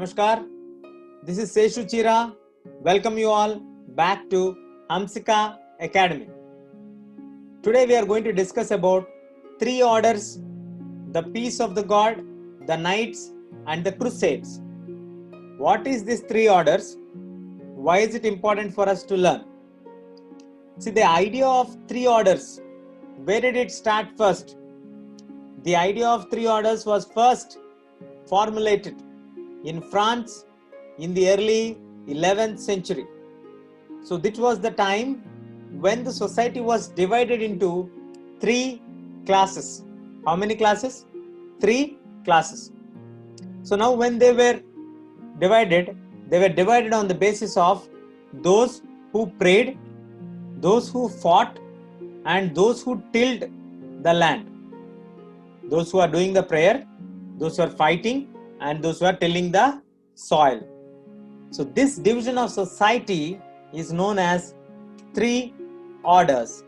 Namaskar, this is Seshu Chira. Welcome you all back to Hamsika Academy. Today we are going to discuss about three orders: the peace of the God, the Knights and the Crusades. What is these three orders? Why is it important for us to learn? See, the idea of three orders, where did it start first? The idea of three orders was first formulated in France in the early 11th century. So this was the time when the society was divided into three classes. How many classes? Three classes. So now when they were divided on the basis of those who prayed, those who fought, and those who tilled the land. Those who are doing the prayer, those who are fighting, and those who are tilling the soil. So this division of society is known as three orders,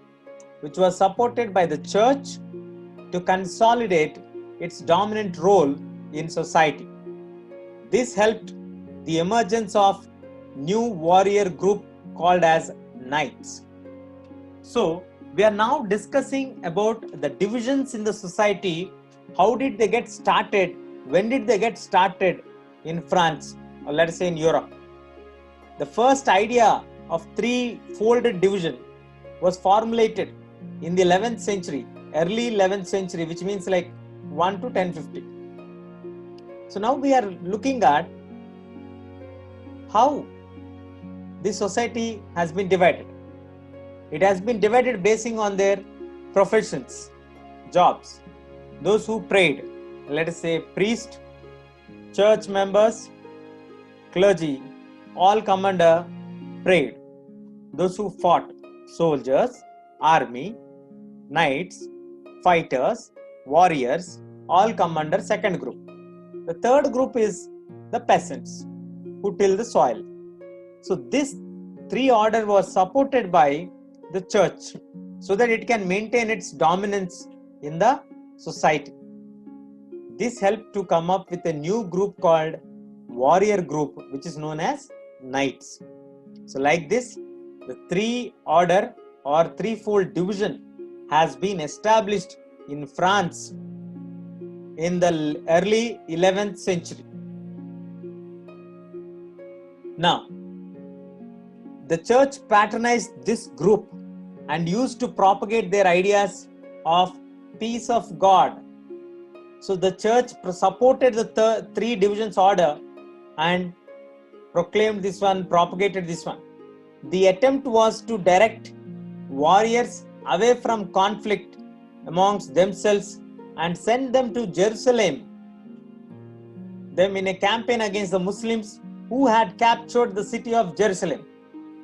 which was supported by the church to consolidate its dominant role in society. This helped the emergence of new warrior group called as knights. So we are now discussing about the divisions in the society. How did they get started? When did they get started in France, or let us say in Europe? The first idea of three-folded division was formulated in the 11th century, early 11th century, which means like 1 to 1050. So now we are looking at how this society has been divided. It has been divided basing on their professions, jobs. Those who prayed, let us say priest, church members, clergy, all come under prayed. Those who fought, soldiers, army, knights, fighters, warriors, all come under second group. The third group is the peasants who till the soil. So this three order was supported by the church so that it can maintain its dominance in the society. This helped to come up with a new group called warrior group, which is known as knights. So like this, the three order or threefold division has been established in France in the early 11th century. Now, the church patronized this group and used to propagate their ideas of peace of God. So the church supported the three divisions order and proclaimed this one, propagated this one. The attempt was to direct warriors away from conflict amongst themselves and send them to Jerusalem, them in a campaign against the Muslims who had captured the city of Jerusalem.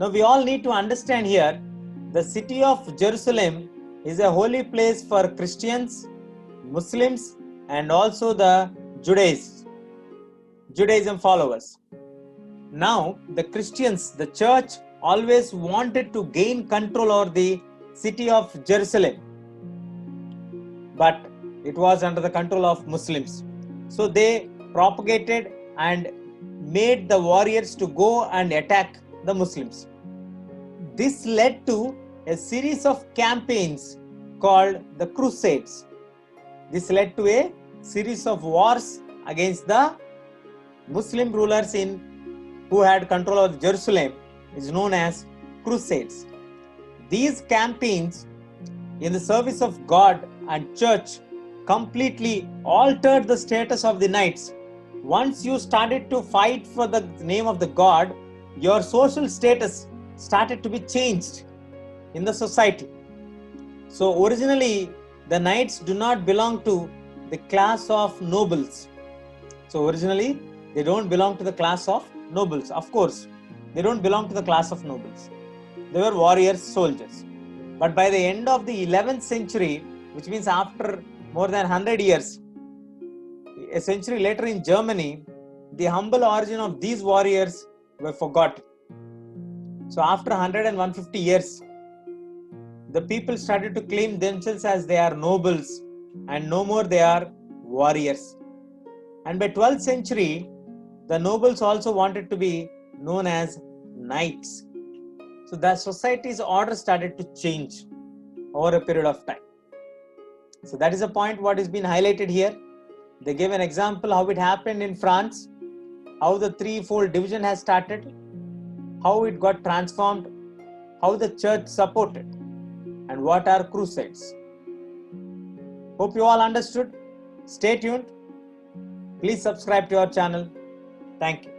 Now we all need to understand here, the city of Jerusalem is a holy place for Christians, Muslims, and also the Judaism followers. Now the Christians, the church always wanted to gain control over the city of Jerusalem, but it was under the control of Muslims. So they propagated and made the warriors to go and attack the Muslims. This led to a series of campaigns called the Crusades. This led to a series of wars against the Muslim rulers who had control of Jerusalem, is known as Crusades. These campaigns in the service of God and church completely altered the status of the knights. Once you started to fight for the name of the God, your social status started to be changed in the society. So originally, the knights do not belong to the class of nobles. So originally, they don't belong to the class of nobles. Of course, they don't belong to the class of nobles. They were warriors, soldiers. But by the end of the 11th century, which means after more than 100 years, a century later in Germany, the humble origin of these warriors were forgotten. So after 100 and 150 years, the people started to claim themselves as they are nobles and no more they are warriors. And by 12th century, The nobles also wanted to be known as knights. So the society's order started to change over a period of time. So that is a point what is being highlighted here. They gave an example how it happened in France, how the threefold division has started, how it got transformed, how the church supported, and what are crusades. Hope you all understood. Stay tuned. Please subscribe to our channel. Thank you.